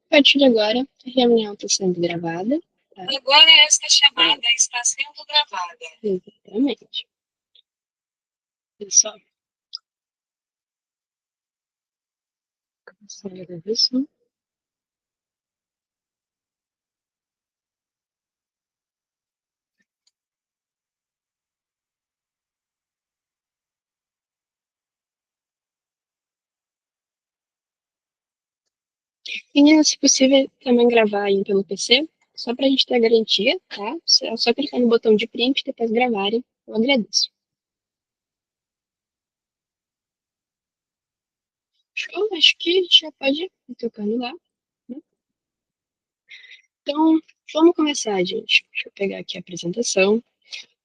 A partir de agora, a reunião está sendo gravada. Tá? Agora esta chamada está sendo gravada. Exatamente. Pessoal, começando a gravação. Meninas, se possível, também gravar aí pelo PC, só para a gente ter a garantia, tá? É só clicar no botão de print e depois gravarem. Eu agradeço. Show, acho que já pode ir tocando lá. Né? Então, vamos começar, gente. Deixa eu pegar aqui a apresentação.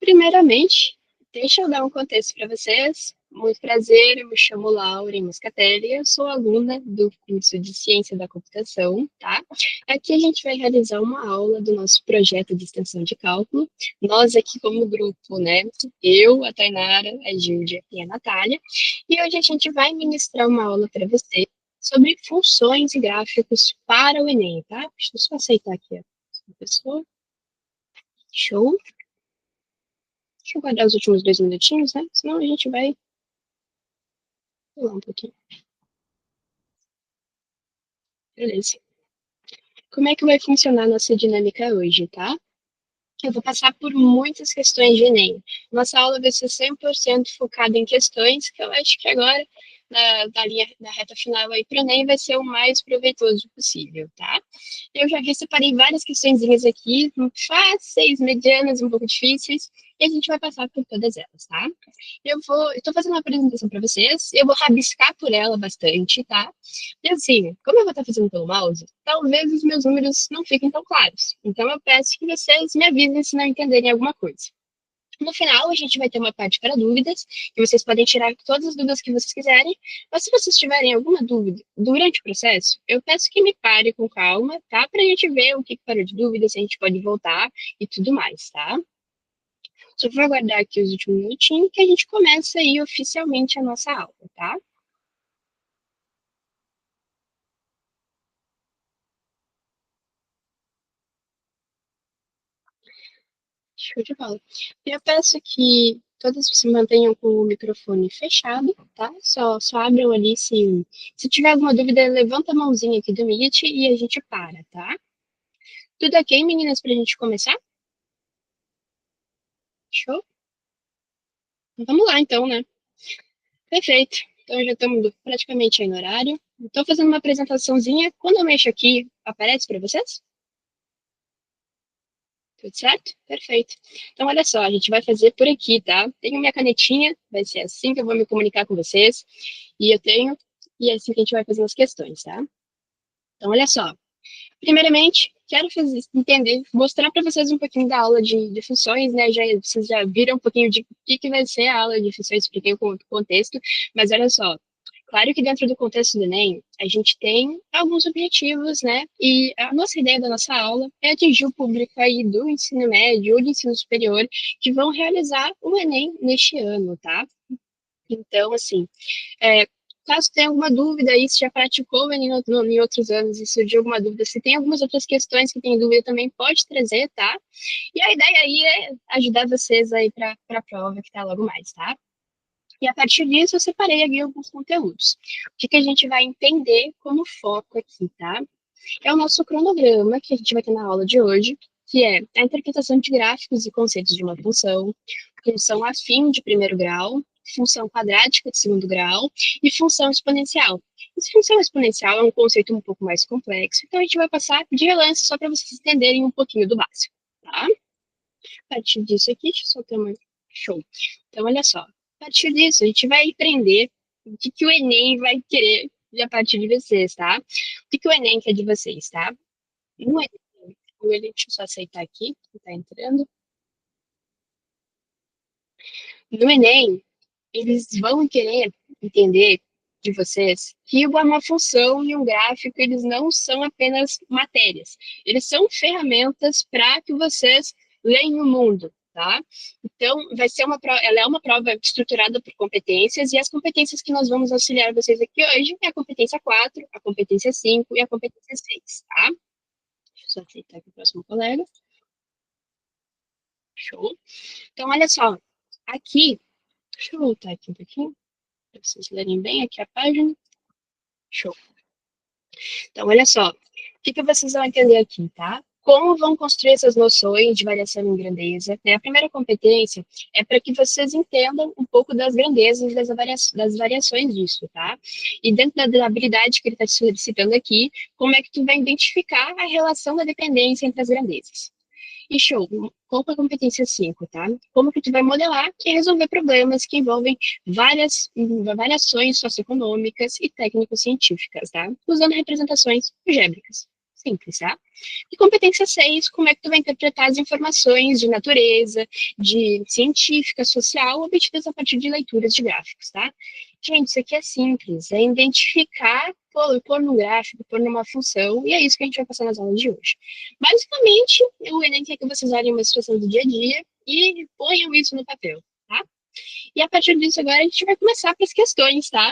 Primeiramente, deixa eu dar um contexto para vocês. Muito prazer, eu me chamo Laura Moscatelli, eu sou aluna do curso de Ciência da Computação, tá? Aqui a gente vai realizar uma aula do nosso projeto de extensão de cálculo. Nós aqui como grupo, né? Eu, a Tainara, a Júlia e a Natália. E hoje a gente vai ministrar uma aula para vocês sobre funções e gráficos para o Enem, tá? Deixa eu só aceitar aqui a pessoa. Show. Deixa eu guardar os últimos 2 minutinhos, né? Senão a gente vai pular um pouquinho. Beleza. Como é que vai funcionar a nossa dinâmica hoje, tá? Eu vou passar por muitas questões de Enem. Nossa aula vai ser 100% focada em questões, que eu acho que agora, da reta final aí para o Enem, vai ser o mais proveitoso possível, tá? Eu já separei várias questõezinhas aqui, fáceis, medianas, um pouco difíceis, e a gente vai passar por todas elas, tá? Estou fazendo uma apresentação para vocês, eu vou rabiscar por ela bastante, tá? E assim, como eu vou estar fazendo pelo mouse, talvez os meus números não fiquem tão claros. Então eu peço que vocês me avisem se não entenderem alguma coisa. No final, a gente vai ter uma parte para dúvidas, que vocês podem tirar todas as dúvidas que vocês quiserem, mas se vocês tiverem alguma dúvida durante o processo, eu peço que me pare com calma, tá? Para a gente ver o que parou de dúvida, se a gente pode voltar e tudo mais, tá? Só vou aguardar aqui os últimos minutinhos que a gente começa aí oficialmente a nossa aula, tá? Show de bola. Eu peço que todas se mantenham com o microfone fechado, tá? Só abram ali se tiver alguma dúvida, levanta a mãozinha aqui do Meet e a gente para, tá? Tudo ok, meninas, pra gente começar? Show? Vamos lá, então, né? Perfeito. Então já estamos praticamente aí no horário. Estou fazendo uma apresentaçãozinha. Quando eu mexo aqui, aparece para vocês? Tudo certo? Perfeito. Então, olha só, a gente vai fazer por aqui, tá? Tenho minha canetinha, vai ser assim que eu vou me comunicar com vocês. E é assim que a gente vai fazer as questões, tá? Então, olha só. Primeiramente, quero entender, mostrar para vocês um pouquinho da aula de funções, né? Vocês já viram um pouquinho de o que vai ser a aula de funções, expliquei o contexto, mas olha só, claro que dentro do contexto do Enem, a gente tem alguns objetivos, né? E a nossa ideia da nossa aula é atingir o público aí do ensino médio ou de ensino superior que vão realizar o Enem neste ano, tá? Então, assim, é, caso tenha alguma dúvida aí, se já praticou o Enem em outros anos e surgiu alguma dúvida, se tem algumas outras questões que tem dúvida também, pode trazer, tá? E a ideia aí é ajudar vocês aí para a prova que tá logo mais, tá? E a partir disso, eu separei aqui alguns conteúdos. O que a gente vai entender como foco aqui, tá? É o nosso cronograma que a gente vai ter na aula de hoje, que é a interpretação de gráficos e conceitos de uma função, função afim de primeiro grau, função quadrática de segundo grau e função exponencial. Essa função exponencial é um conceito um pouco mais complexo, então a gente vai passar de relance só para vocês entenderem um pouquinho do básico, tá? A partir disso aqui, deixa eu só ter uma show. Então, olha só. A partir disso, a gente vai aprender o que o Enem vai querer a partir de vocês, tá? O que o Enem quer de vocês, tá? No Enem, deixa eu só aceitar aqui, que tá entrando. No Enem, eles vão querer entender de vocês que uma função e um gráfico, eles não são apenas matérias. Eles são ferramentas para que vocês leem o mundo, tá? Então, ela é uma prova estruturada por competências, e as competências que nós vamos auxiliar vocês aqui hoje é a competência 4, a competência 5 e a competência 6, tá? Deixa eu só aceitar aqui o próximo colega. Show. Então, olha só, aqui, deixa eu voltar aqui um pouquinho, para vocês lerem bem aqui a página. Show. Então, olha só, o que vocês vão entender aqui, tá? Como vão construir essas noções de variação em grandeza, né? A primeira competência é para que vocês entendam um pouco das grandezas e das variações disso, tá? E dentro da habilidade que ele está solicitando aqui, como é que tu vai identificar a relação da dependência entre as grandezas? E show, qual é a competência 5, tá? Como que tu vai modelar e resolver problemas que envolvem várias variações socioeconômicas e técnico-científicas, tá? Usando representações algébricas. Simples, tá? E competência 6, como é que tu vai interpretar as informações de natureza, de científica, social, obtidas a partir de leituras de gráficos, tá? Gente, isso aqui é simples, é identificar, pôr no gráfico, pôr numa função, e é isso que a gente vai passar nas aulas de hoje. Basicamente, o Enem quer que vocês olhem uma situação do dia a dia e ponham isso no papel, tá? E a partir disso, agora, a gente vai começar com as questões, tá?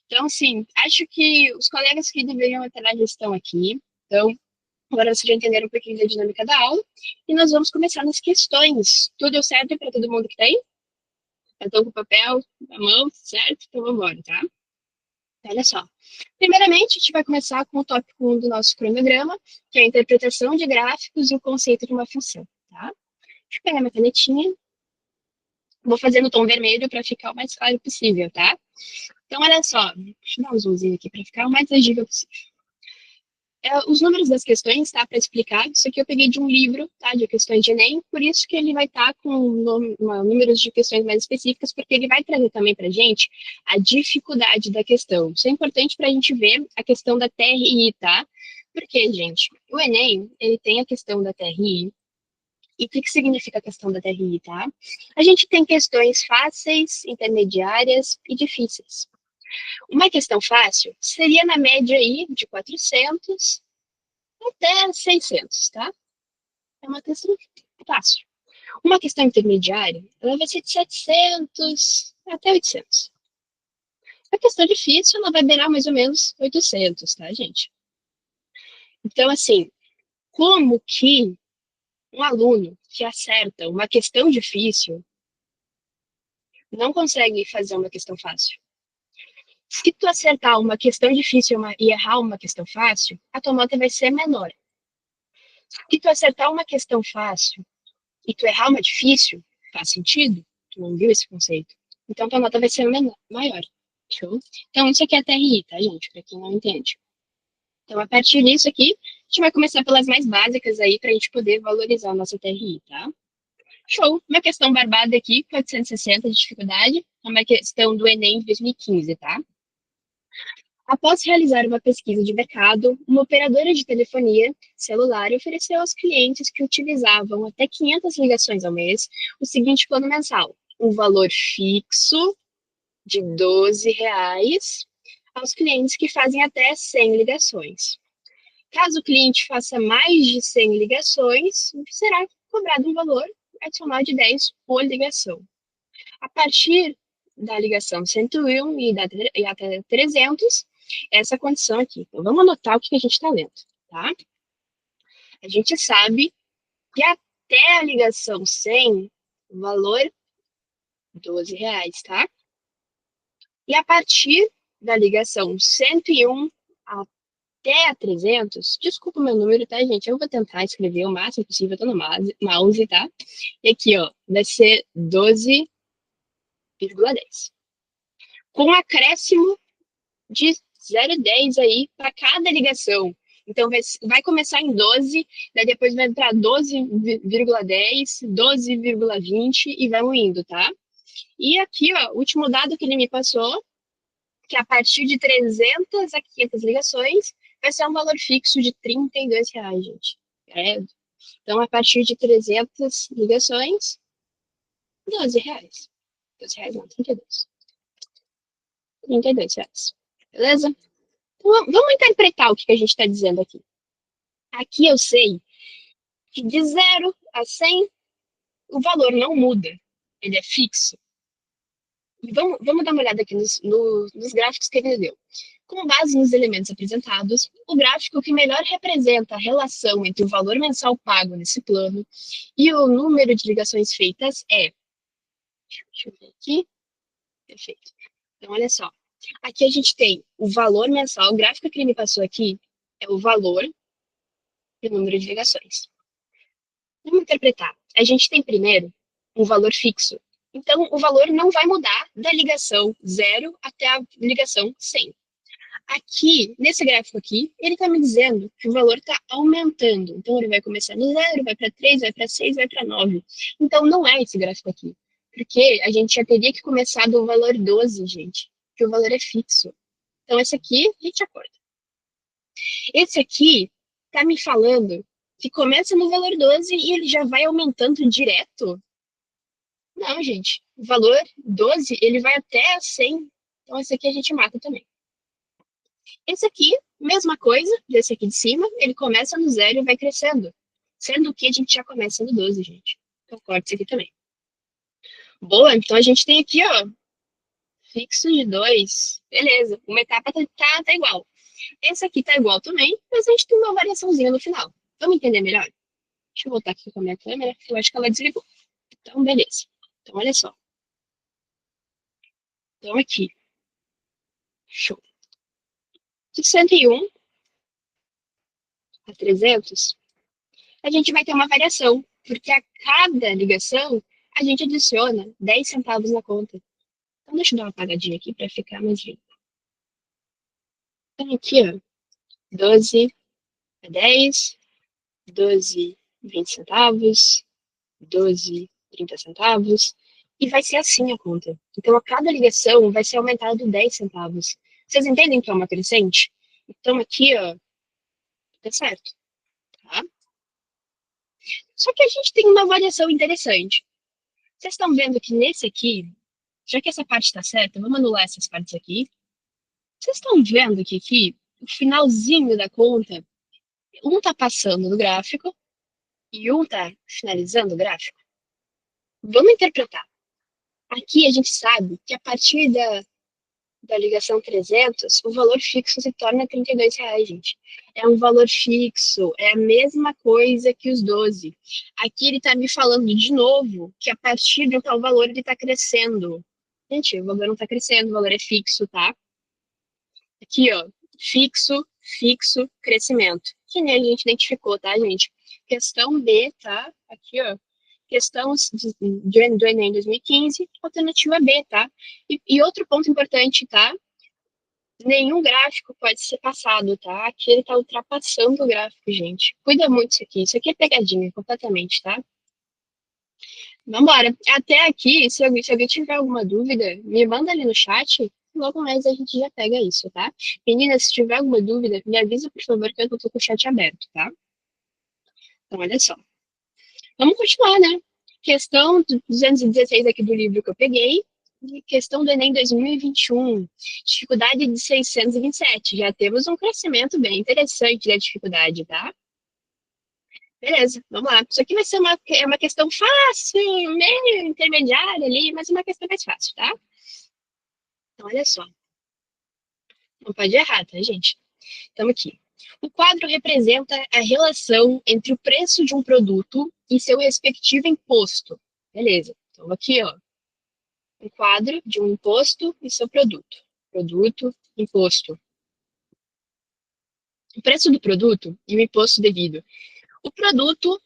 Então, assim, acho que os colegas que deveriam entrar já estão aqui. Então, agora vocês já entenderam um pouquinho da dinâmica da aula. E nós vamos começar nas questões. Tudo deu certo para todo mundo que tá aí? Estão com o papel na mão, certo? Então, vamos embora, tá? Olha só. Primeiramente, a gente vai começar com o tópico 1 do nosso cronograma, que é a interpretação de gráficos e o conceito de uma função, tá? Deixa eu pegar minha canetinha. Vou fazer no tom vermelho para ficar o mais claro possível, tá? Então, olha só. Deixa eu dar um zoomzinho aqui para ficar o mais legível possível. Os números das questões, tá, para explicar, isso aqui eu peguei de um livro, tá, de questões de Enem, por isso que ele vai estar com números de questões mais específicas, porque ele vai trazer também para a gente a dificuldade da questão. Isso é importante para a gente ver a questão da TRI, tá? Porque, gente, o Enem, ele tem a questão da TRI, e o que significa a questão da TRI, tá? A gente tem questões fáceis, intermediárias e difíceis. Uma questão fácil seria na média aí de 400 até 600, tá? É uma questão fácil. Uma questão intermediária, ela vai ser de 700 até 800. A questão difícil, ela vai beirar mais ou menos 800, tá, gente? Então, assim, como que um aluno que acerta uma questão difícil não consegue fazer uma questão fácil? Se tu acertar uma questão difícil e errar uma questão fácil, a tua nota vai ser menor. Se tu acertar uma questão fácil e tu errar uma difícil, faz sentido? Tu não viu esse conceito? Então tua nota vai ser maior. Show? Então isso aqui é TRI, tá, gente? Para quem não entende. Então a partir disso aqui, a gente vai começar pelas mais básicas aí para a gente poder valorizar a nossa TRI, tá? Show! Uma questão barbada aqui, 460 de dificuldade, é uma questão do Enem de 2015, tá? Após realizar uma pesquisa de mercado, uma operadora de telefonia celular ofereceu aos clientes que utilizavam até 500 ligações ao mês o seguinte plano mensal: um valor fixo de R$ 12 aos clientes que fazem até 100 ligações. Caso o cliente faça mais de 100 ligações, será cobrado um valor adicional de 10 por ligação. A partir da ligação 101 e até 300, essa condição aqui. Então, vamos anotar o que a gente está lendo, tá? A gente sabe que até a ligação 100, o valor R$ 12, tá? E a partir da ligação 101 até a 300, desculpa o meu número, tá, gente? Eu vou tentar escrever o máximo possível, eu tô no mouse, tá? E aqui, ó, vai ser 12,10. Com acréscimo de 0,10 aí para cada ligação. Então, vai começar em 12, daí depois vai para 12,10, 12,20 e vamos indo, tá? E aqui, ó, o último dado que ele me passou, que a partir de 300 a 500 ligações, vai ser um valor fixo de R$ 32, gente. Então, a partir de 300 ligações, R$ 12. R$ 12 não, 32. R$ 32. Beleza? Vamos interpretar o que a gente está dizendo aqui. Aqui eu sei que de 0 a 100 o valor não muda, ele é fixo. Vamos dar uma olhada aqui nos gráficos que ele deu. Com base nos elementos apresentados, o gráfico que melhor representa a relação entre o valor mensal pago nesse plano e o número de ligações feitas é... Deixa eu ver aqui. Perfeito. Então, olha só. Aqui a gente tem o valor mensal. O gráfico que ele me passou aqui é o valor e o número de ligações. Vamos interpretar. A gente tem primeiro um valor fixo. Então, o valor não vai mudar da ligação 0 até a ligação 100. Aqui, nesse gráfico aqui, ele está me dizendo que o valor está aumentando. Então, ele vai começar no 0, vai para 3, vai para 6, vai para 9. Então, não é esse gráfico aqui. Porque a gente já teria que começar do valor 12, gente. Porque o valor é fixo. Então, esse aqui, a gente acorda. Esse aqui está me falando que começa no valor 12 e ele já vai aumentando direto. Não, gente. O valor 12, ele vai até 100. Então, esse aqui a gente mata também. Esse aqui, mesma coisa, desse aqui de cima, ele começa no 0 e vai crescendo. Sendo que a gente já começa no 12, gente. Então, corta isso aqui também. Boa, então a gente tem aqui, ó, fixo de 2. Beleza, uma etapa tá igual. Esse aqui tá igual também, mas a gente tem uma variaçãozinha no final. Vamos entender melhor? Deixa eu voltar aqui com a minha câmera, que eu acho que ela desligou. Então, beleza. Então, olha só. Então, aqui. Show. De 101 a 300, a gente vai ter uma variação, porque a cada ligação, a gente adiciona 10 centavos na conta. Então, deixa eu dar uma apagadinha aqui para ficar mais limpo. Então, aqui, ó, 12 a 10, 12, 20 centavos, 12, 30 centavos, e vai ser assim a conta. Então, a cada ligação vai ser aumentado 10 centavos. Vocês entendem que é uma crescente? Então, aqui, ó, tá certo, tá? Só que a gente tem uma variação interessante. Vocês estão vendo que nesse aqui, já que essa parte está certa, vamos anular essas partes aqui. Vocês estão vendo que aqui, o finalzinho da conta, um está passando no gráfico e um está finalizando o gráfico? Vamos interpretar. Aqui a gente sabe que a partir da ligação 300, o valor fixo se torna R$ 32, gente. É um valor fixo, é a mesma coisa que os 12. Aqui ele está me falando de novo que a partir de um tal valor ele está crescendo. Gente, o valor não está crescendo, o valor é fixo, tá? Aqui, ó, fixo, fixo, crescimento. Que nem a gente identificou, tá, gente? Questão B, tá? Aqui, ó. Questão do Enem 2015, alternativa B, tá? E outro ponto importante, tá? Nenhum gráfico pode ser passado, tá? Aqui ele tá ultrapassando o gráfico, gente. Cuida muito disso aqui. Isso aqui é pegadinha, completamente, tá? Vambora. Até aqui, se alguém tiver alguma dúvida, me manda ali no chat. Logo mais a gente já pega isso, tá? Meninas, se tiver alguma dúvida, me avisa, por favor, que eu tô com o chat aberto, tá? Então, olha só. Vamos continuar, né? Questão 216 aqui do livro que eu peguei. E questão do Enem 2021. Dificuldade de 627. Já temos um crescimento bem interessante da dificuldade, tá? Beleza, vamos lá. Isso aqui vai ser uma questão fácil, meio intermediária ali, mas uma questão mais fácil, tá? Então, olha só. Não pode errar, tá, gente? Estamos aqui. O quadro representa a relação entre o preço de um produto e seu respectivo imposto. Beleza. Então, aqui, ó. Um quadro de um imposto e seu produto. Produto, imposto. O preço do produto e o imposto devido. O produto,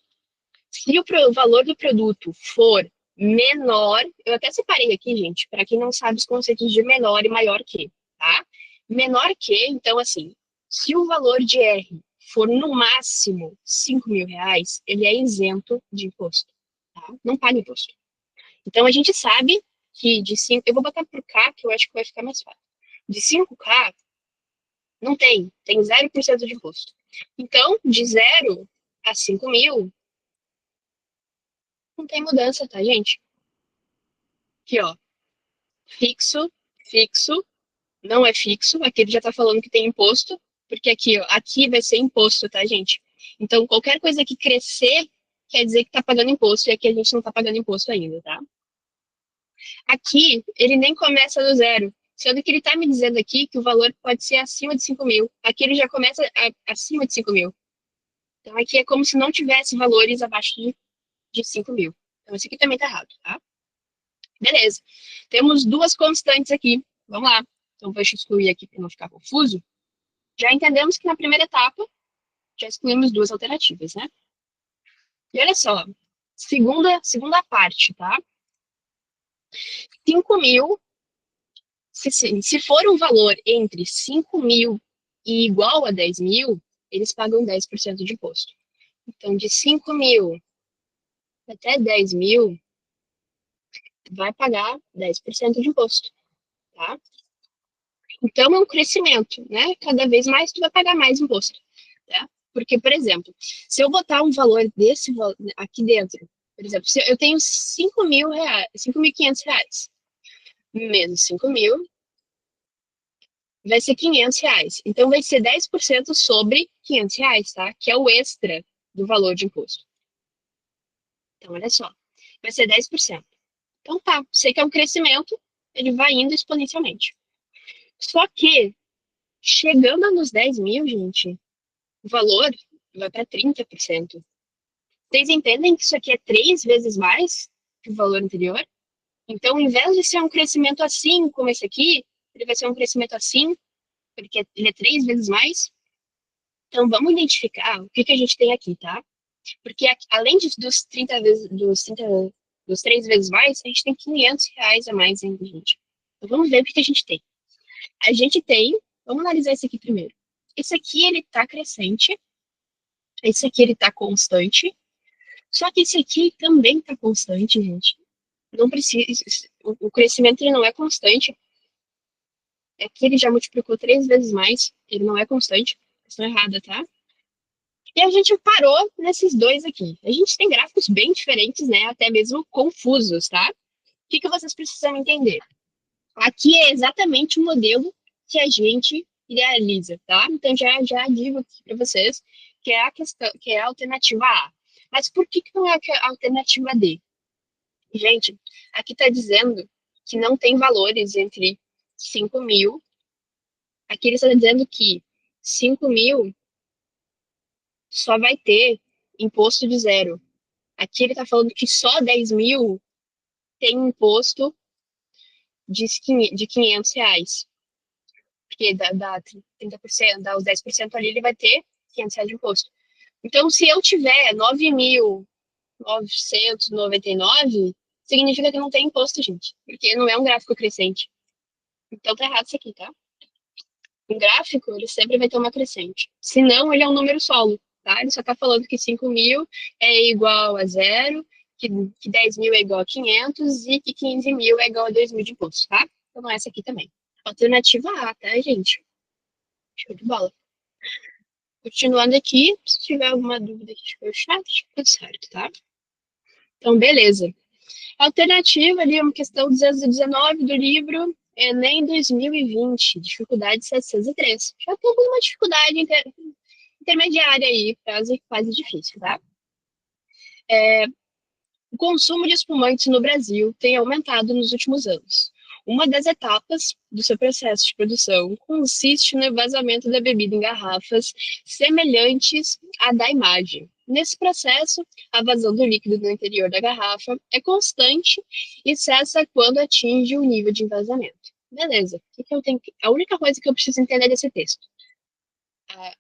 se o valor do produto for menor, eu até separei aqui, gente, para quem não sabe os conceitos de menor e maior que, tá? Menor que, então, assim, se o valor de R for no máximo R$ 5.000, ele é isento de imposto, tá? Não paga imposto. Então, a gente sabe que de 5, eu vou botar por K, que eu acho que vai ficar mais fácil. De 5K, não tem 0% de imposto. Então, de 0 a 5.000, não tem mudança, tá, gente? Aqui, ó, fixo, fixo, não é fixo, aqui ele já tá falando que tem imposto, porque aqui, ó, aqui vai ser imposto, tá, gente? Então, qualquer coisa que crescer, quer dizer que está pagando imposto, e aqui a gente não está pagando imposto ainda, tá? Aqui, ele nem começa do zero, sendo que ele está me dizendo aqui que o valor pode ser acima de 5 mil. Aqui ele já começa acima de 5 mil. Então, aqui é como se não tivesse valores abaixo de 5 mil. Então, isso aqui também está errado, tá? Beleza. Temos duas constantes aqui. Vamos lá. Então, vou excluir aqui para não ficar confuso. Já entendemos que na primeira etapa, já excluímos duas alternativas, né? E olha só, segunda parte, tá? 5 mil, se for um valor entre 5 mil e igual a 10 mil, eles pagam 10% de imposto. Então, de 5 mil até 10 mil, vai pagar 10% de imposto, tá? Então, é um crescimento, né? Cada vez mais tu vai pagar mais imposto, tá? Porque, por exemplo, se eu botar um valor desse aqui dentro, por exemplo, se eu tenho 5 mil reais, 5.500 reais, menos 5 mil, vai ser 500 reais. Então, vai ser 10% sobre 500 reais, tá? Que é o extra do valor de imposto. Então, olha só, vai ser 10%. Então, tá, sei que é um crescimento, ele vai indo exponencialmente. Só que, chegando nos 10 mil, gente, o valor vai para 30%. Vocês entendem que isso aqui é 3 vezes mais que o valor anterior? Então, ao invés de ser um crescimento assim, como esse aqui, ele vai ser um crescimento assim, porque ele é 3 vezes mais. Então, vamos identificar o que a gente tem aqui, tá? Porque além dos 30 vezes, dos 3 vezes mais, a gente tem 500 reais a mais ainda, gente. Então, vamos ver o que a gente tem. A gente tem, vamos analisar esse aqui primeiro. Esse aqui, ele tá crescente. Esse aqui, ele tá constante. Só que esse aqui também tá constante, gente. Não precisa, o crescimento, ele não é constante. É que ele já multiplicou 3 vezes mais. Ele não é constante. Questão errada, tá? E a gente parou nesses dois aqui. A gente tem gráficos bem diferentes, né? Até mesmo confusos, tá? O que vocês precisam entender? Aqui é exatamente o modelo que a gente idealiza, tá? Então já digo aqui para vocês que é a questão, que é a alternativa A. Mas por que não é a alternativa D? Gente, aqui está dizendo que não tem valores entre 5 mil. Aqui ele está dizendo que 5 mil só vai ter imposto de zero. Aqui ele está falando que só 10 mil tem imposto de 500 reais. Porque dá 30%, dá os 10% ali, ele vai ter 500 reais de imposto. Então, se eu tiver 9.999, significa que não tem imposto, gente. Porque não é um gráfico crescente. Então, tá errado isso aqui, tá? Um gráfico, ele sempre vai ter uma crescente. Se não, ele é um número solo, tá? Ele só tá falando que 5 mil é igual a zero, que 10 mil é igual a 500 e que 15 mil é igual a 2 mil de imposto, tá? Então, essa aqui também. Alternativa A, tá, gente? Show de bola. Continuando aqui, se tiver alguma dúvida aqui no chat, tudo certo, tá? Então, beleza. Alternativa ali, uma questão 219 do livro, Enem 2020, dificuldade 703. Já temos uma dificuldade intermediária aí, quase difícil, tá? O consumo de espumantes no Brasil tem aumentado nos últimos anos. Uma das etapas do seu processo de produção consiste no envasamento da bebida em garrafas semelhantes à da imagem. Nesse processo, a vazão do líquido no interior da garrafa é constante e cessa quando atinge o nível de envasamento. Beleza. A única coisa que eu preciso entender desse texto.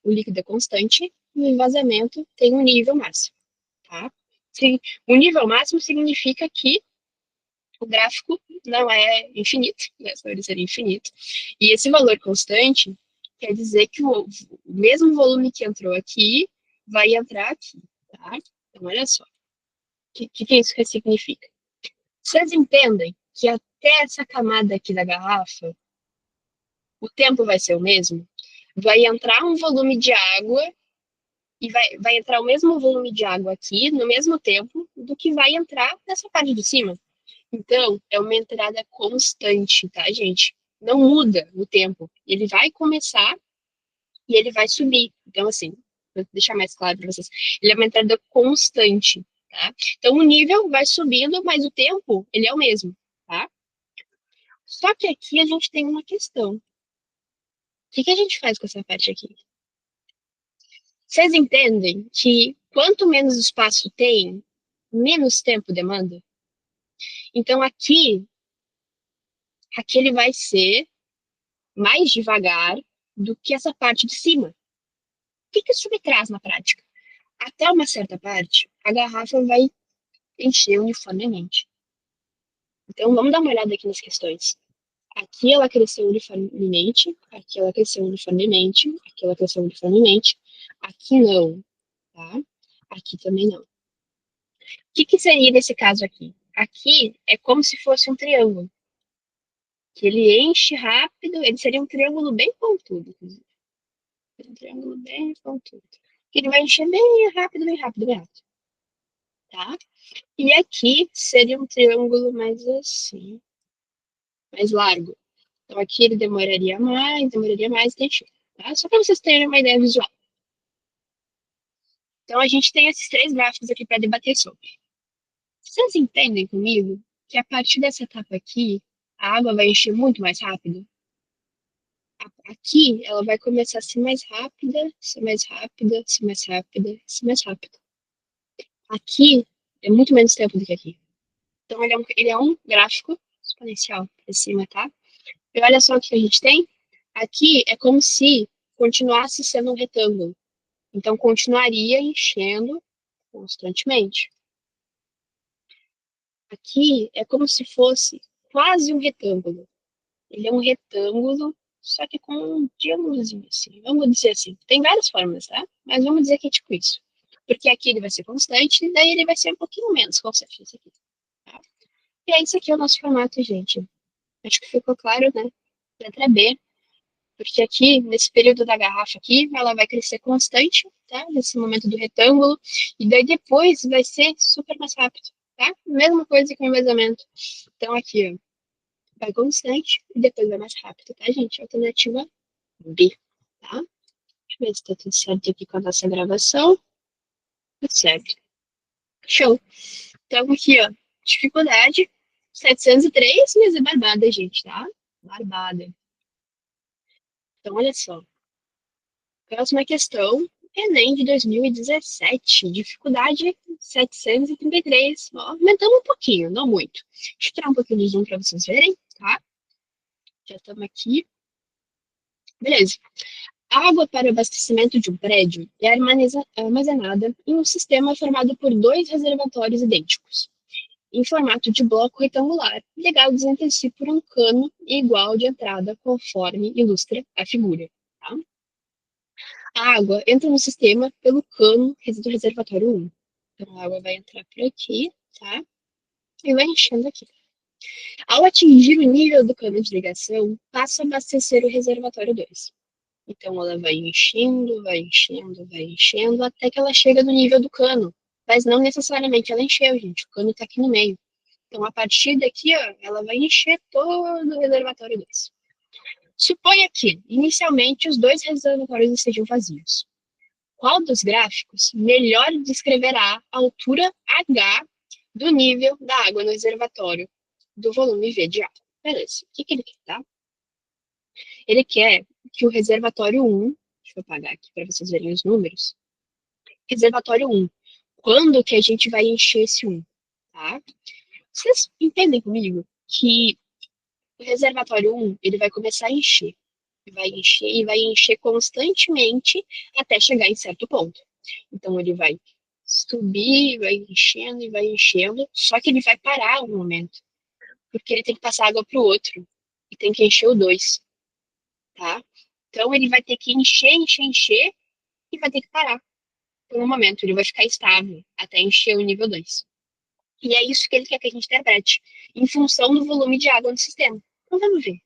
O líquido é constante e o envasamento tem um nível máximo. Tá? O nível máximo significa que o gráfico não é infinito, né? Só ele seria infinito. E esse valor constante quer dizer que o mesmo volume que entrou aqui vai entrar aqui, tá? Então, olha só. O que isso significa? Vocês entendem que até essa camada aqui da garrafa, o tempo vai ser o mesmo? Vai entrar um volume de água e vai entrar o mesmo volume de água aqui, no mesmo tempo, do que vai entrar nessa parte de cima. Então, é uma entrada constante, tá, gente? Não muda o tempo. Ele vai começar e ele vai subir. Então, assim, vou deixar mais claro para vocês. Ele é uma entrada constante, tá? Então, o nível vai subindo, mas o tempo, ele é o mesmo, tá? Só que aqui a gente tem uma questão. O que a gente faz com essa parte aqui? Vocês entendem que quanto menos espaço tem, menos tempo demanda? Então, aqui ele vai ser mais devagar do que essa parte de cima. O que isso me traz na prática? Até uma certa parte, a garrafa vai encher uniformemente. Então, vamos dar uma olhada aqui nas questões. Aqui ela cresceu uniformemente, aqui ela cresceu uniformemente, aqui ela cresceu uniformemente, aqui não, tá? Aqui também não. O que seria nesse caso aqui? Aqui é como se fosse um triângulo, que ele enche rápido, ele seria um triângulo bem pontudo, inclusive. Um triângulo bem pontudo. Que ele vai encher bem rápido, bem rápido, bem rápido. Tá? E aqui seria um triângulo mais assim, mais largo. Então aqui ele demoraria mais, deixa, tá? Só para vocês terem uma ideia visual. Então a gente tem esses três gráficos aqui para debater sobre. Vocês entendem comigo que a partir dessa etapa aqui, a água vai encher muito mais rápido? Aqui ela vai começar a ser mais rápida, ser mais rápida, ser mais rápida, ser mais rápida. Aqui é muito menos tempo do que aqui. Então ele é um gráfico exponencial para cima, tá? E olha só o que a gente tem. Aqui é como se continuasse sendo um retângulo. Então, continuaria enchendo constantemente. Aqui é como se fosse quase um retângulo. Ele é um retângulo, só que com um triângulozinho assim. Vamos dizer assim. Tem várias formas, tá? Mas vamos dizer que é tipo isso. Porque aqui ele vai ser constante, daí ele vai ser um pouquinho menos constante esse aqui. Tá? E é isso aqui é o nosso formato, gente. Acho que ficou claro, né? Letra B. Porque aqui, nesse período da garrafa aqui, ela vai crescer constante, tá? Nesse momento do retângulo. E daí depois vai ser super mais rápido, tá? Mesma coisa que o envazamento. Então aqui, ó, vai constante e depois vai mais rápido, tá, gente? Alternativa B, tá? Deixa eu ver se tá tudo certo aqui com a nossa gravação. Tudo certo. Show. Então aqui, ó, dificuldade 703, mas é barbada, gente, tá? Barbada. Então, olha só. Próxima questão, Enem de 2017, dificuldade 733. Ó, aumentamos um pouquinho, não muito. Deixa eu tirar um pouquinho de zoom para vocês verem, tá? Já estamos aqui. Beleza. A água para abastecimento de um prédio é armazenada em um sistema formado por dois reservatórios idênticos, em formato de bloco retangular, ligados entre si por um cano igual de entrada, conforme ilustra a figura. Tá? A água entra no sistema pelo cano do reservatório 1. Então, a água vai entrar por aqui, tá? E vai enchendo aqui. Ao atingir o nível do cano de ligação, passa a abastecer o reservatório 2. Então, ela vai enchendo, vai enchendo, vai enchendo, até que ela chega no nível do cano. Mas não necessariamente ela encheu, gente. O cano está aqui no meio. Então, a partir daqui, ó, ela vai encher todo o reservatório 2. Suponha que, inicialmente, os dois reservatórios estejam vazios. Qual dos gráficos melhor descreverá a altura H do nível da água no reservatório do volume V de água? Beleza. O que ele quer, tá? Ele quer que o reservatório 1, deixa eu apagar aqui para vocês verem os números. Reservatório 1, quando que a gente vai encher esse 1, tá? Vocês entendem comigo que o reservatório 1, ele vai começar a encher. Vai encher e vai encher constantemente até chegar em certo ponto. Então ele vai subir, vai enchendo e vai enchendo, só que ele vai parar um momento, porque ele tem que passar água para o outro e tem que encher o 2, tá? Então ele vai ter que encher, encher, encher e vai ter que parar por um momento. Ele vai ficar estável até encher o nível 2. E é isso que ele quer que a gente interprete, em função do volume de água no sistema. Então vamos ver.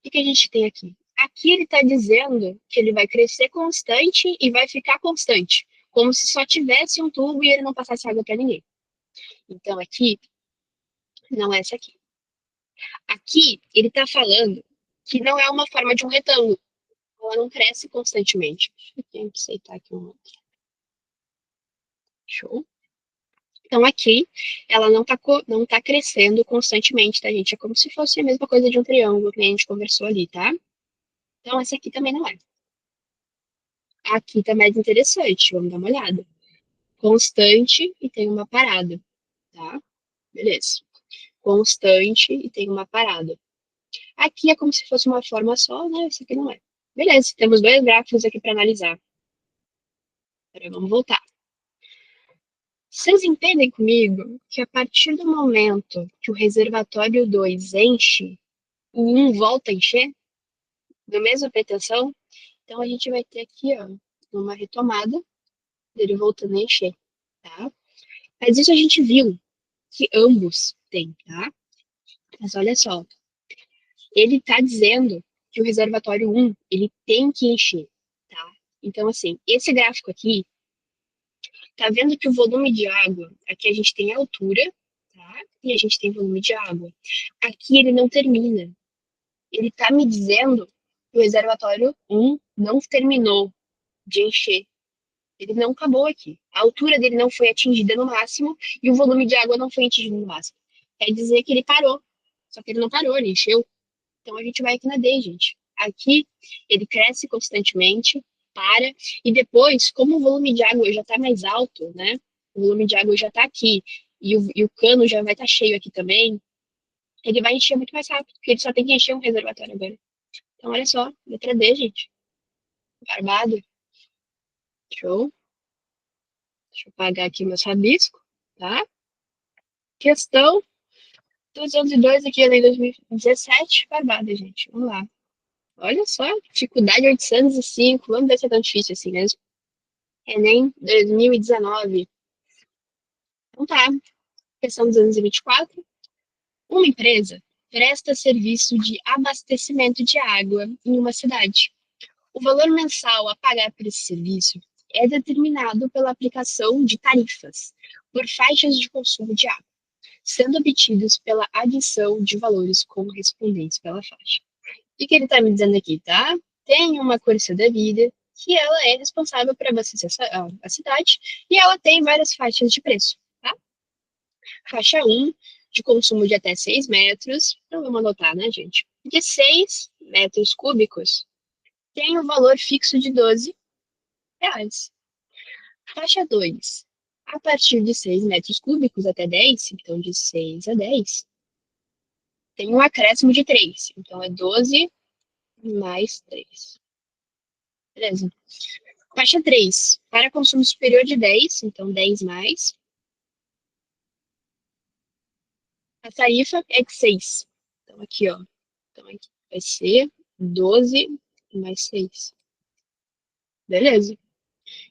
O que a gente tem aqui? Aqui ele está dizendo que ele vai crescer constante e vai ficar constante, como se só tivesse um tubo e ele não passasse água para ninguém. Então aqui não é essa aqui. Aqui ele está falando que não é uma forma de um retângulo, ela não cresce constantemente. Deixa eu aceitar aqui um outro. Show. Então, aqui, ela não tá crescendo constantemente, tá, gente? É como se fosse a mesma coisa de um triângulo que a gente conversou ali, tá? Então, essa aqui também não é. Aqui tá mais interessante, vamos dar uma olhada. Constante e tem uma parada, tá? Beleza. Constante e tem uma parada. Aqui é como se fosse uma forma só, né? Isso aqui não é. Beleza, temos dois gráficos aqui para analisar. Agora vamos voltar. Vocês entendem comigo que a partir do momento que o reservatório 2 enche, o 1 volta a encher, da mesma pretensão? Então a gente vai ter aqui, ó, uma retomada dele voltando a encher, tá? Mas isso a gente viu que ambos têm, tá? Mas olha só, ele está dizendo que o reservatório 1, ele tem que encher, tá? Então, assim, esse gráfico aqui, tá vendo que o volume de água, aqui a gente tem altura, tá? E a gente tem volume de água. Aqui ele não termina. Ele tá me dizendo que o reservatório 1 não terminou de encher. Ele não acabou aqui. A altura dele não foi atingida no máximo e o volume de água não foi atingido no máximo. Quer dizer que ele parou. Só que ele não parou, ele encheu. Então a gente vai aqui na D, gente. Aqui ele cresce constantemente, para, e depois, como o volume de água já está mais alto, né? O volume de água já está aqui, e o cano já vai estar cheio aqui também, ele vai encher muito mais rápido, porque ele só tem que encher um reservatório agora. Então, olha só, letra D, gente. Barbado. Show. Deixa eu apagar aqui meus rabiscos, tá? Questão 202 aqui, além de 2017. Barbada, gente. Vamos lá. Olha só, dificuldade 805. Vamos ver se é tão difícil assim mesmo. Enem 2019. Então tá, questão 224. Uma empresa presta serviço de abastecimento de água em uma cidade. O valor mensal a pagar por esse serviço é determinado pela aplicação de tarifas por faixas de consumo de água, sendo obtidos pela adição de valores correspondentes pela faixa. O que ele está me dizendo aqui, tá? Tem uma Corsa da Vida que ela é responsável por abastecer a cidade e ela tem várias faixas de preço, tá? Faixa 1, de consumo de até 6 metros, então vamos anotar, né, gente? De 6 metros cúbicos, tem o valor fixo de R$ 12. Faixa 2, a partir de 6 metros cúbicos até 10, então de 6 a 10, tem um acréscimo de 3, então é 12 mais 3. Beleza? Faixa 3, para consumo superior de 10, então 10 mais. A tarifa é de 6. Então aqui, ó. Então aqui vai ser 12 mais 6. Beleza?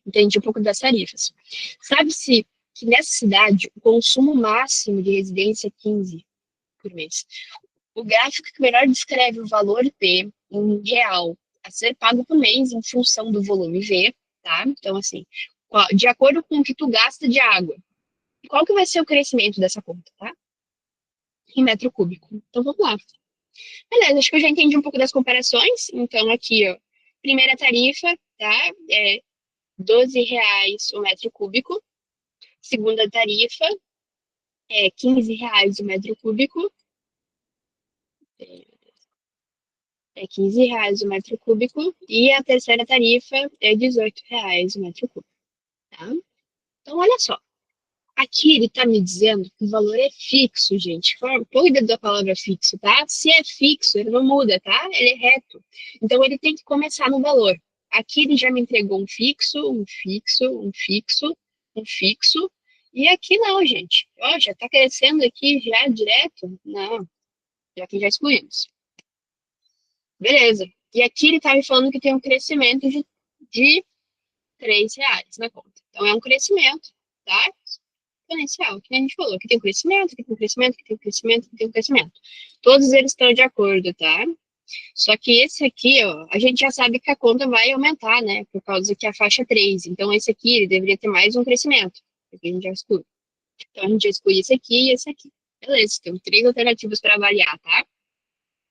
Entendi um pouco das tarifas. Sabe-se que nessa cidade o consumo máximo de residência é 15 por mês. O gráfico que melhor descreve o valor P em real a ser pago por mês em função do volume V, tá? Então, assim, de acordo com o que tu gasta de água, qual que vai ser o crescimento dessa conta, tá? Em metro cúbico. Então, vamos lá. Beleza, acho que eu já entendi um pouco das comparações. Então, aqui, ó, primeira tarifa, tá? É R$ 12 o metro cúbico. Segunda tarifa é R$ 15 o metro cúbico. É R$ 15 o metro cúbico. E a terceira tarifa é R$ 18 o metro cúbico, tá? Então, olha só. Aqui ele está me dizendo que o valor é fixo, gente. Cuida da palavra fixo, tá? Se é fixo, ele não muda, tá? Ele é reto. Então ele tem que começar no valor. Aqui ele já me entregou um fixo, um fixo, um fixo, um fixo. E aqui não, gente. Ó, já está crescendo aqui já direto? Não, já que já excluímos. Beleza. E aqui ele está me falando que tem um crescimento de R$ 3 na conta. Então é um crescimento, tá? Exponencial, que a gente falou, que tem um crescimento, que tem um crescimento, que tem um crescimento, que tem um crescimento. Todos eles estão de acordo, tá? Só que esse aqui, ó, a gente já sabe que a conta vai aumentar, né? Por causa que a faixa 3. Então, esse aqui, ele deveria ter mais um crescimento. Porque a gente já exclui. Então, a gente já exclui esse aqui e esse aqui. Beleza, temos três alternativas para avaliar, tá?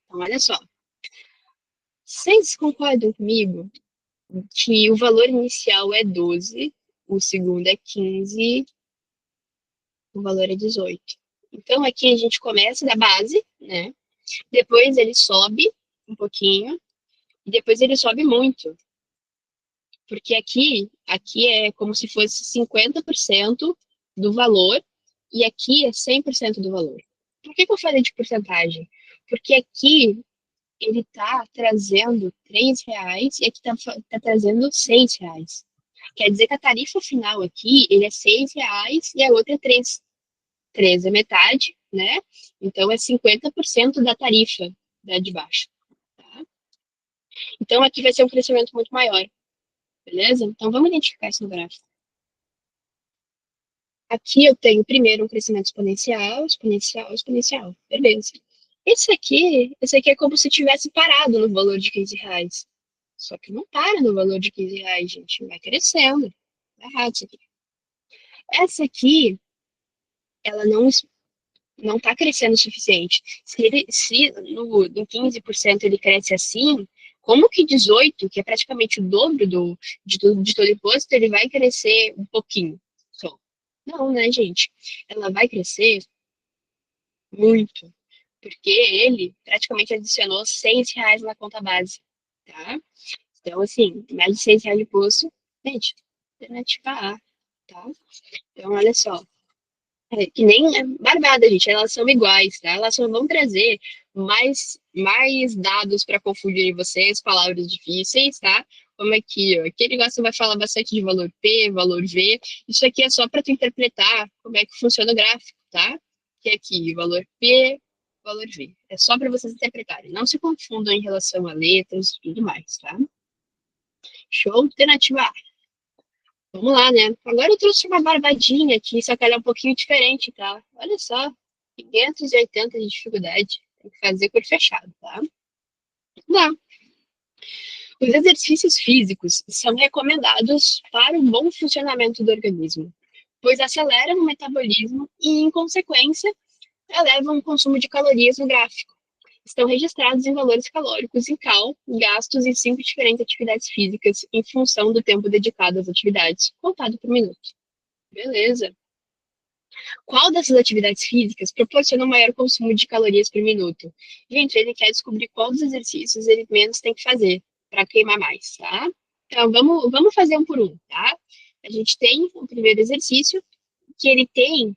Então, olha só. Vocês concordam comigo que o valor inicial é 12, o segundo é 15 O valor é 18. Então, aqui a gente começa da base, né? Depois ele sobe um pouquinho, e depois ele sobe muito. Porque aqui é como se fosse 50% do valor, e aqui é 100% do valor. Por que eu falei de porcentagem? Porque aqui ele está trazendo R$ 3 e aqui tá trazendo R$ 6. Quer dizer que a tarifa final aqui, ele é R$ 6 e a outra é 3. 3 é metade, né? Então é 50% da tarifa da de baixo. Tá? Então aqui vai ser um crescimento muito maior, beleza? Então vamos identificar isso no gráfico. Aqui eu tenho primeiro um crescimento exponencial, exponencial, exponencial. Beleza. Esse aqui é como se tivesse parado no valor de R$ 15. Só que não para no valor de R$ 15, gente. Vai crescendo. Tá errado isso aqui. Essa aqui, ela não está crescendo o suficiente. Se no 15% ele cresce assim, como que 18, que é praticamente o dobro de todo imposto, ele vai crescer um pouquinho só? Não, né, gente? Ela vai crescer muito, porque ele praticamente adicionou R$ 6 na conta base, tá? Então, assim, mais de R$ 6 de imposto, gente, alternativa A, tá? Então, olha só, que nem é barbada, gente, elas são iguais, tá? Elas só vão trazer mais dados para confundir vocês, palavras difíceis, tá? Como aqui, ó, aqui ele gosta vai falar bastante de valor P, valor V, isso aqui é só para tu interpretar como é que funciona o gráfico, tá? Que é aqui, valor P, valor V. É só para vocês interpretarem. Não se confundam em relação a letras e tudo mais, tá? Show, alternativa A. Vamos lá, né? Agora eu trouxe uma barbadinha aqui, só que ela é um pouquinho diferente, tá? Olha só, 580 de dificuldade. Tem que fazer por fechado, tá? Não. Os exercícios físicos são recomendados para o bom funcionamento do organismo, pois aceleram o metabolismo e, em consequência, elevam o consumo de calorias no gráfico. Estão registrados em valores calóricos em cal, gastos em 5 diferentes atividades físicas, em função do tempo dedicado às atividades, contado por minuto. Beleza. Qual dessas atividades físicas proporciona o maior consumo de calorias por minuto? Gente, ele quer descobrir qual dos exercícios ele menos tem que fazer para queimar mais, tá? Então, vamos fazer um por um, tá? A gente tem o primeiro exercício, que ele tem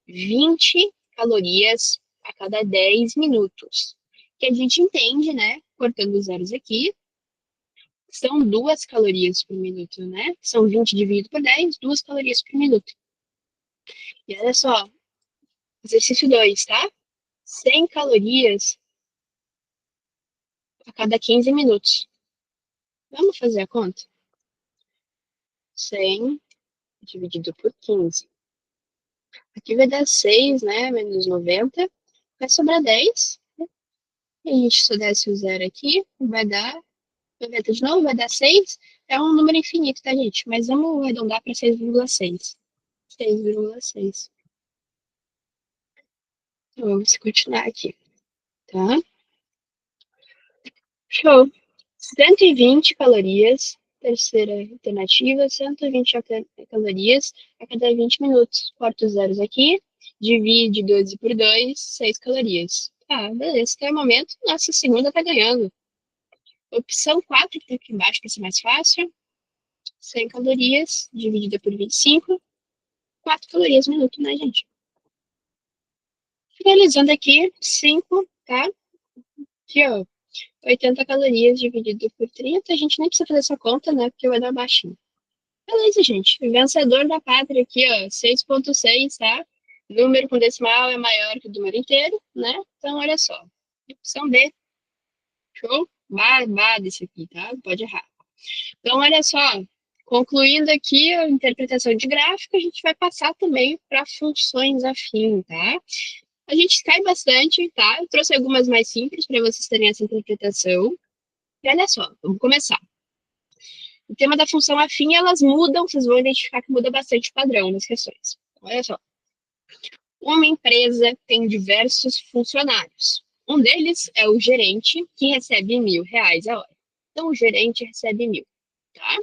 20 calorias a cada 10 minutos. Que a gente entende, né? Cortando os zeros aqui, são 2 calorias por minuto, né? São 20 dividido por 10, 2 calorias por minuto. E olha só, exercício 2, tá? 100 calorias a cada 15 minutos. Vamos fazer a conta? 100 dividido por 15. Aqui vai dar 6, né? Menos 90. Vai sobrar 10. E a gente só desce o zero aqui. Vai dar 90 de novo, vai dar 6. É um número infinito, tá, gente? Mas vamos arredondar para 6,6. 6,6. Então, vamos continuar aqui, tá? Show. 120 calorias, terceira alternativa, 120 calorias a cada 20 minutos. Corta os zeros aqui, divide 12 por 2, 6 calorias. Ah, beleza, até o momento, nossa segunda tá ganhando. Opção 4, que tá aqui embaixo para ser mais fácil. 100 calorias, dividida por 25, 4 calorias no minuto, né, gente? Finalizando aqui, 5, tá? Aqui, ó, 80 calorias dividido por 30, a gente nem precisa fazer essa conta, né, porque vai dar baixinho. Beleza, gente. Vencedor da pátria aqui, ó, 6,6, tá? Número com decimal é maior que o número inteiro, né? Então, olha só. Opção B. Show? Barbado isso aqui, tá? Pode errar. Então, olha só. Concluindo aqui a interpretação de gráfico, a gente vai passar também para funções afins, tá? A gente cai bastante, tá? Eu trouxe algumas mais simples para vocês terem essa interpretação. E olha só, vamos começar. O tema da função afim, elas mudam, vocês vão identificar que muda bastante o padrão nas questões. Olha só. Uma empresa tem diversos funcionários. Um deles é o gerente, que recebe R$ 1.000 a hora. Então, o gerente recebe 1.000, tá?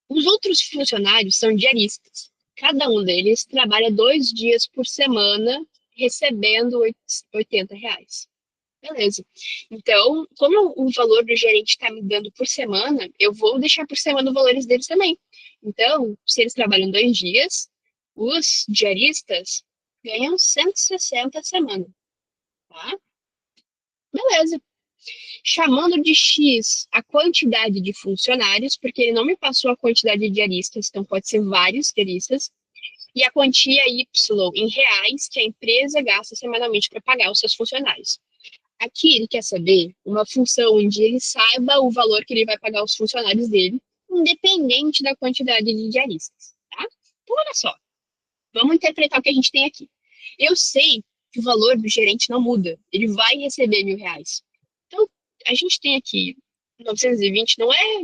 Os outros funcionários são diaristas. cada um deles trabalha 2 dias por semana, recebendo R$ 80. Beleza. Então, como o valor do gerente está me dando por semana, eu vou deixar por semana os valores deles também. Então, se eles trabalham 2 dias, os diaristas ganham 160 a semana, tá? Beleza. Chamando de X a quantidade de funcionários, porque ele não me passou a quantidade de diaristas, então pode ser vários diaristas, e a quantia Y em reais que a empresa gasta semanalmente para pagar os seus funcionários. Aqui ele quer saber uma função onde ele saiba o valor que ele vai pagar aos funcionários dele, independente da quantidade de diaristas, tá? Então, olha só, vamos interpretar o que a gente tem aqui. Eu sei que o valor do gerente não muda, ele vai receber R$ 1.000. Então, a gente tem aqui 920 não é,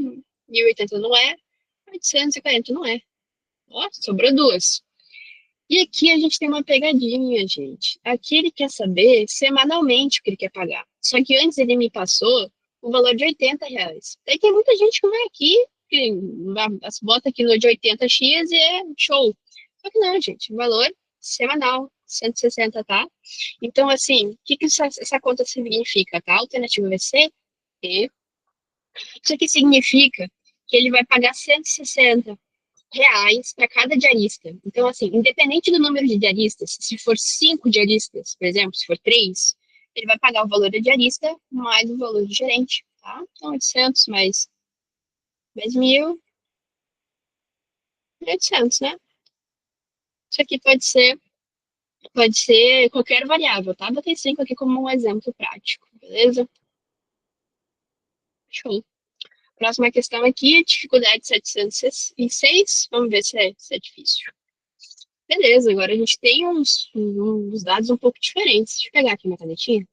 1.080 não é, 840 não é. Ó, sobrou duas. E aqui a gente tem uma pegadinha, gente. Aqui ele quer saber semanalmente o que ele quer pagar. Só que antes ele me passou o valor de R$ 80. Daí tem muita gente que vai aqui, que bota aqui no de 80x e é show. Só que não, gente, valor semanal, 160, tá? Então, assim, o que essa conta significa, tá? A alternativa vai ser E. Isso aqui significa que ele vai pagar R$ 160 para cada diarista. Então, assim, independente do número de diaristas, se for 5 diaristas, por exemplo, se for 3, ele vai pagar o valor da diarista mais o valor do gerente, tá? Então, 800 mais 1.000, 800, né? Isso aqui pode ser qualquer variável, tá? Botei 5 aqui como um exemplo prático, beleza? Show. Próxima questão aqui, dificuldade 706. Vamos ver se é difícil. Beleza, agora a gente tem uns dados um pouco diferentes. Deixa eu pegar aqui minha canetinha.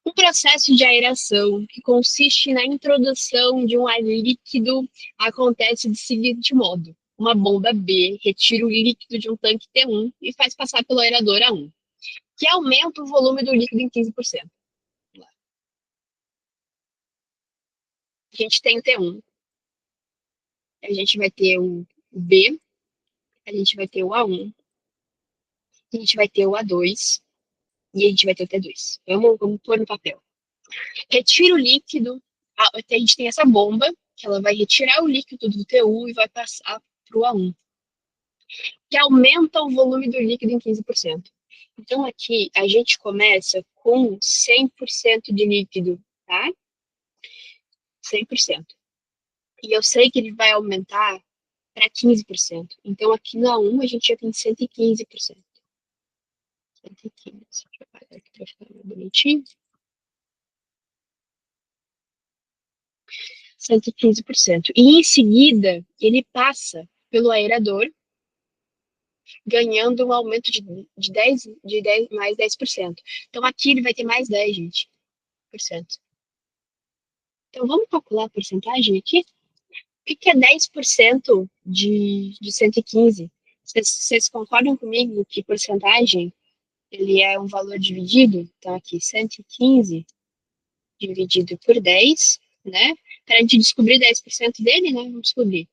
Um processo de aeração que consiste na introdução de um ar líquido acontece de seguinte modo. Uma bomba B retira o líquido de um tanque T1 e faz passar pelo aerador A1, que aumenta o volume do líquido em 15%. A gente tem o T1, a gente vai ter o B, a gente vai ter o A1, a gente vai ter o A2 e a gente vai ter o T2. Vamos pôr no papel. Retira o líquido, a gente tem essa bomba, que ela vai retirar o líquido do T1 e vai passar para o A1, que aumenta o volume do líquido em 15%. Então, aqui, a gente começa com 100% de líquido, tá? 100%. E eu sei que ele vai aumentar para 15%. Então, aqui no A1, a gente já tem 115%. 115. Deixa eu apagar aqui para ficar mais bonitinho. 115%. E, em seguida, ele passa pelo aerador, ganhando um aumento de 10 mais 10%. Então, aqui ele vai ter mais 10, gente, por cento. Então, vamos calcular a porcentagem aqui? O que é 10% de 115? Vocês concordam comigo que porcentagem ele é um valor dividido? Então, aqui, 115 dividido por 10, né? Para a gente descobrir 10% dele, né? Vamos descobrir.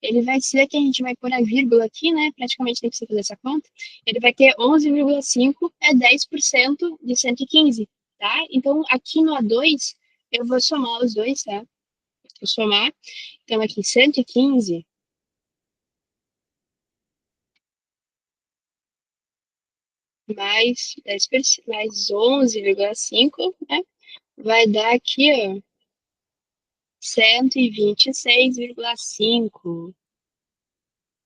Ele vai ser que a gente vai pôr a vírgula aqui, né? Praticamente tem que fazer essa conta. Ele vai ter 11,5 é 10% de 115, tá? Então, aqui no A2, eu vou somar os dois, tá? Vou somar. Então, aqui 115 mais 10%, mais 11,5, né? Vai dar aqui, ó, 126,5.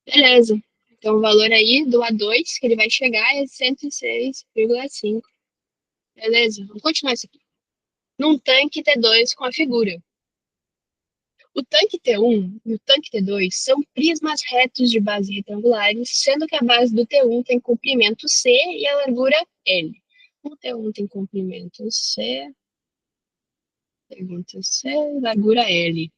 Beleza. Então, o valor aí do A2 que ele vai chegar é 106,5. Beleza, vamos continuar isso aqui. Num tanque T2 com a figura. O tanque T1 e o tanque T2 são prismas retos de base retangulares, sendo que a base do T1 tem comprimento C e a largura L. O T1 tem comprimento C, largura L.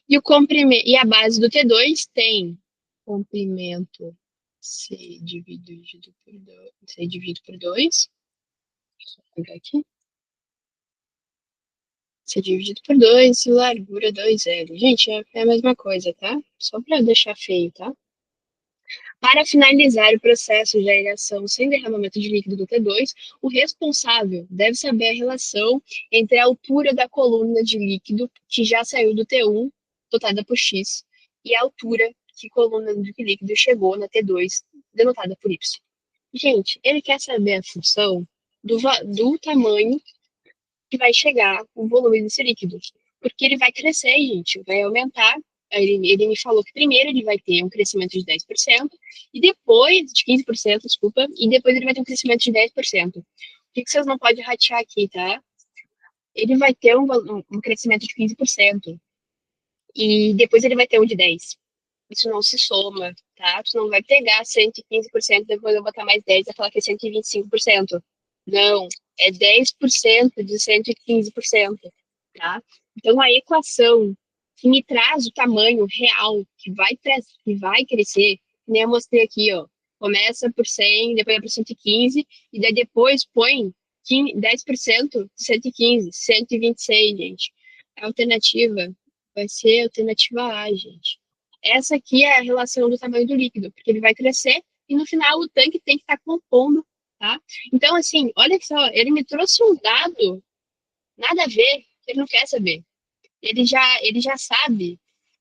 E a base do T2 tem comprimento C dividido por 2. Deixa eu pegar aqui. ser dividido por 2 e largura 2L. Gente, é a mesma coisa, tá? Só para deixar feio, tá? Para finalizar o processo de aeração sem derramamento de líquido do T2, o responsável deve saber a relação entre a altura da coluna de líquido que já saiu do T1, denotada por X, e a altura que a coluna de líquido chegou na T2, denotada por Y. Gente, ele quer saber a função do tamanho que vai chegar o volume desse líquido. Porque ele vai crescer, gente, vai aumentar. Ele me falou que primeiro ele vai ter um crescimento de 10%, e depois, de 15%, desculpa, e depois ele vai ter um crescimento de 10%. O que vocês não podem ratear aqui, tá? Ele vai ter um crescimento de 15%, e depois ele vai ter um de 10%. Isso não se soma, tá? Tu não vai pegar 115%, depois eu botar mais 10% e falar que é 125%. Não, é 10% de 115%, tá? Então, a equação que me traz o tamanho real que vai crescer, que nem eu mostrei aqui, ó. Começa por 100, depois vai para 115, e daí depois põe 10% de 115, 126, gente. A alternativa vai ser a alternativa A, gente. Essa aqui é a relação do tamanho do líquido, porque ele vai crescer e no final o tanque tem que estar compondo, tá? Então, assim, olha só, ele me trouxe um dado, nada a ver, que ele não quer saber. Ele já sabe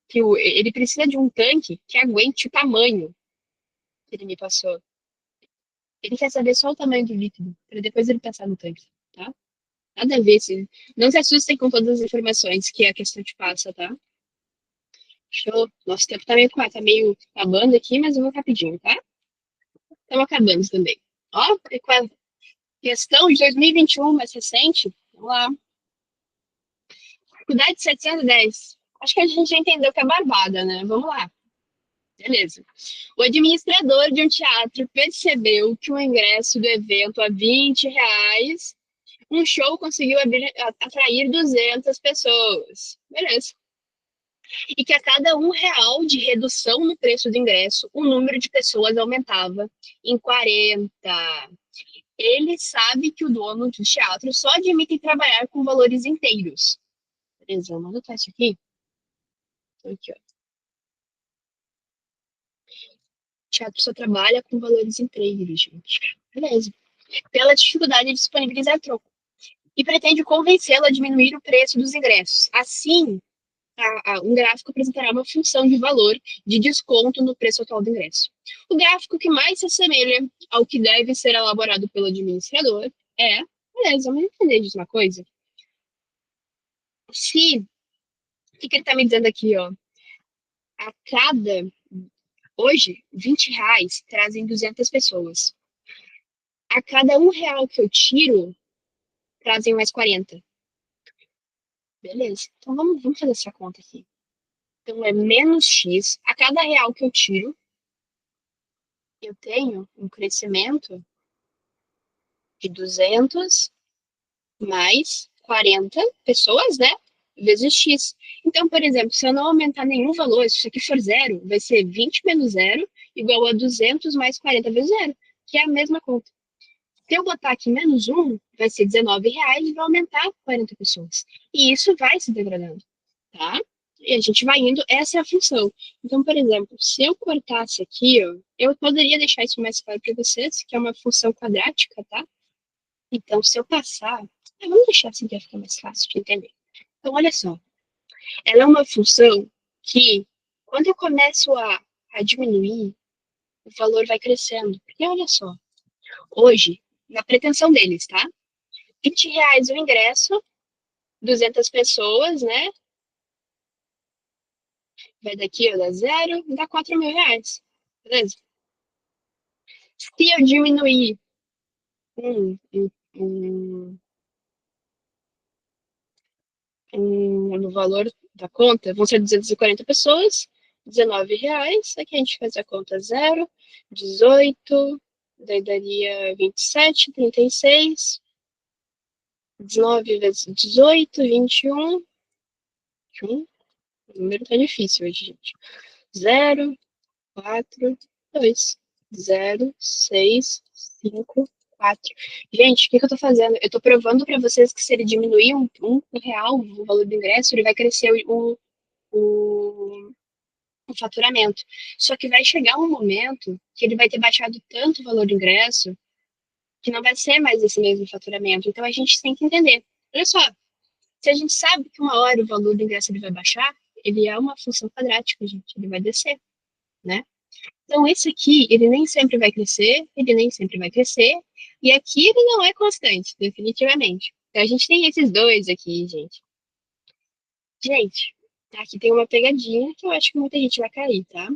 que ele precisa de um tanque que aguente o tamanho que ele me passou. Ele quer saber só o tamanho do líquido, para depois ele pensar no tanque, tá? Nada a ver, se, não se assustem com todas as informações que a questão te passa, tá? Show. Nosso tempo tá meio acabando aqui, mas eu vou rapidinho, tá? Estamos acabando também. Ó, com a questão de 2021, mais recente, vamos lá. Dificuldade 710. Acho que a gente já entendeu que é barbada, né? Vamos lá. Beleza. O administrador de um teatro percebeu que o ingresso do evento a R$ 20, um show conseguiu atrair 200 pessoas. Beleza. E que a cada R$ 1 de redução no preço do ingresso, o número de pessoas aumentava em 40. Ele sabe que o dono do teatro só admite trabalhar com valores inteiros. Beleza, vamos anotar isso aqui. Então, aqui, ó. O teatro só trabalha com valores inteiros, gente. Beleza. Pela dificuldade de disponibilizar troco. E pretende convencê-lo a diminuir o preço dos ingressos. Assim, um gráfico apresentará uma função de valor de desconto no preço atual do ingresso. O gráfico que mais se assemelha ao que deve ser elaborado pelo administrador é. Beleza, vamos entender disso uma coisa. Se. O que ele está me dizendo aqui, ó? A cada. Hoje, R$ 20 trazem 200 pessoas. A cada R$ 1 que eu tiro, trazem mais 40. Beleza. Então vamos fazer essa conta aqui. Então é menos X. A cada real que eu tiro, eu tenho um crescimento de 200 mais 40 pessoas, né? Vezes X. Então, por exemplo, se eu não aumentar nenhum valor, se isso aqui for zero, vai ser 20 menos zero igual a 200 mais 40 vezes zero, que é a mesma conta. Se eu botar aqui menos um, vai ser R$ 19 e vai aumentar 40 pessoas. E isso vai se degradando, tá? E a gente vai indo, essa é a função. Então, por exemplo, se eu cortasse aqui, ó, eu poderia deixar isso mais claro para vocês, que é uma função quadrática, tá? Então, se eu passar, vamos deixar assim que ficar mais fácil de entender. Então, olha só, ela é uma função que, quando eu começo a diminuir, o valor vai crescendo. Porque olha só, hoje, na pretensão deles, tá? R$ 20 o ingresso, 200 pessoas, né? Vai daqui, ó, dá zero, dá R$ 4.000. Beleza? Se eu diminuir um, no valor da conta, vão ser 240 pessoas, R$ 19. Aqui a gente faz a conta 0, 18, daí daria 27, 36, 19 vezes 18, 21. O número tá difícil hoje, gente. 0, 4, 2, 0, 6, 5, 4. Gente, o que, que eu tô fazendo? Eu tô provando para vocês que se ele diminuir um real o valor do ingresso, ele vai crescer o, o faturamento. Só que vai chegar um momento que ele vai ter baixado tanto o valor do ingresso que não vai ser mais esse mesmo faturamento. Então a gente tem que entender. Olha só, se a gente sabe que uma hora o valor do ingresso ele vai baixar, ele é uma função quadrática, gente. Ele vai descer, né? Então, esse aqui, ele nem sempre vai crescer, ele nem sempre vai crescer, e aqui ele não é constante, definitivamente. Então, a gente tem esses dois aqui, gente. Gente, aqui tem uma pegadinha que eu acho que muita gente vai cair, tá?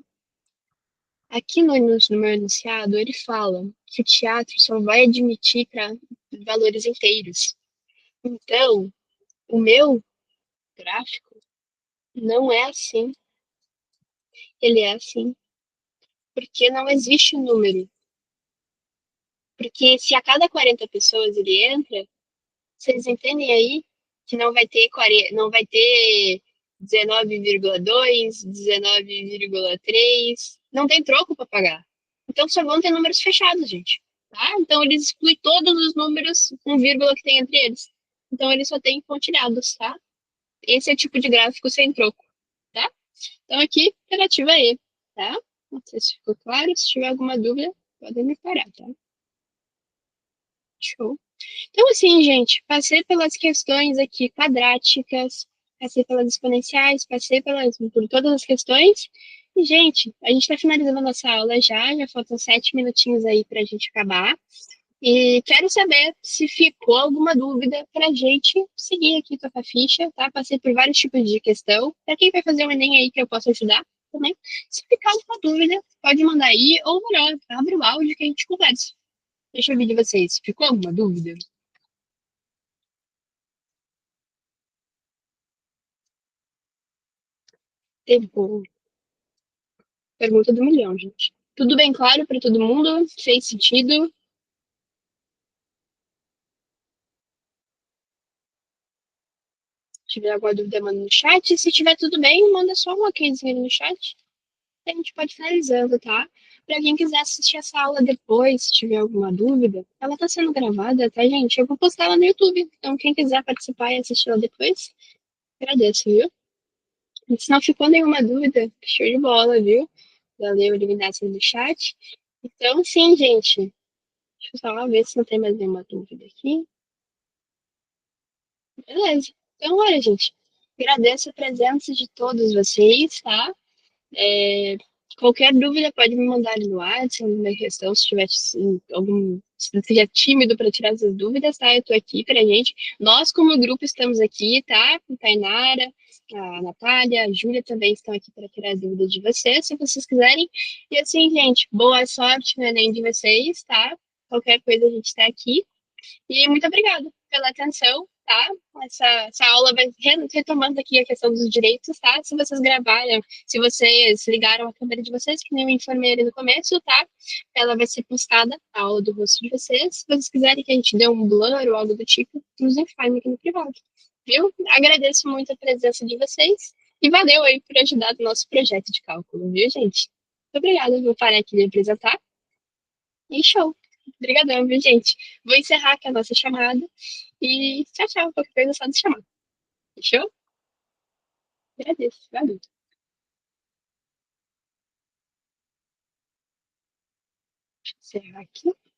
Aqui no meu enunciado, ele fala que o teatro só vai admitir para valores inteiros. Então, o meu gráfico não é assim, ele é assim, porque não existe número. Porque se a cada 40 pessoas ele entra, vocês entendem aí que não vai ter 40, não vai ter 19,2, 19,3, não tem troco para pagar. Então só vão ter números fechados, gente. Tá? Então eles excluem todos os números com vírgula que tem entre eles. Então eles só têm pontilhados, tá? Esse é o tipo de gráfico sem troco, tá? Então aqui, alternativa E, tá? Não sei se ficou claro. Se tiver alguma dúvida, podem me parar, tá? Show. Então, assim, gente, passei pelas questões aqui quadráticas, passei pelas exponenciais, passei por todas as questões. E, gente, a gente está finalizando a nossa aula já faltam 7 minutinhos aí para a gente acabar. E quero saber se ficou alguma dúvida para a gente seguir aqui com a ficha, tá? Passei por vários tipos de questão. Para quem vai fazer o Enem aí que eu posso ajudar também. Se ficar alguma dúvida, pode mandar aí, ou melhor, abre o áudio que a gente conversa. Deixa eu ver de vocês. Ficou alguma dúvida? Tempo. Pergunta do milhão, gente. Tudo bem claro para todo mundo? Fez sentido? Se tiver alguma dúvida, manda no chat. Se tiver tudo bem, manda só um okzinho no chat. E a gente pode ir finalizando, tá? Para quem quiser assistir essa aula depois, se tiver alguma dúvida, ela tá sendo gravada, tá, gente? Eu vou postar ela no YouTube. Então, quem quiser participar e assistir ela depois, agradeço, viu? E se não ficou nenhuma dúvida, show de bola, viu? Valeu, eliminasse no chat. Então, sim, gente. Deixa eu só ver se não tem mais nenhuma dúvida aqui. Beleza. Então, olha, gente, agradeço a presença de todos vocês, tá? É, qualquer dúvida pode me mandar ali no WhatsApp, na questão, se tiver algum, se estiver tímido para tirar essas dúvidas, tá? Eu tô aqui pra gente. Nós, como grupo, estamos aqui, tá? A Tainara, a Natália, a Júlia também estão aqui para tirar as dúvidas de vocês, se vocês quiserem. E assim, gente, boa sorte no Enem de vocês, tá? Qualquer coisa a gente está aqui. E muito obrigada pela atenção, tá? Essa aula vai retomando aqui a questão dos direitos, tá? Se vocês gravaram, se vocês ligaram a câmera de vocês, que nem eu informei ali no começo, tá? Ela vai ser postada, a aula do rosto de vocês. Se vocês quiserem que a gente dê um blur ou algo do tipo, nos informe aqui no privado, viu? Agradeço muito a presença de vocês e valeu aí por ajudar no nosso projeto de cálculo, viu, gente? Muito obrigada, vou parar aqui de apresentar e show! Obrigadão, viu, gente? Vou encerrar aqui a nossa chamada e tchau, tchau. Qualquer coisa é só nos chamar. Fechou? Agradeço. Valeu. Deixa eu encerrar aqui.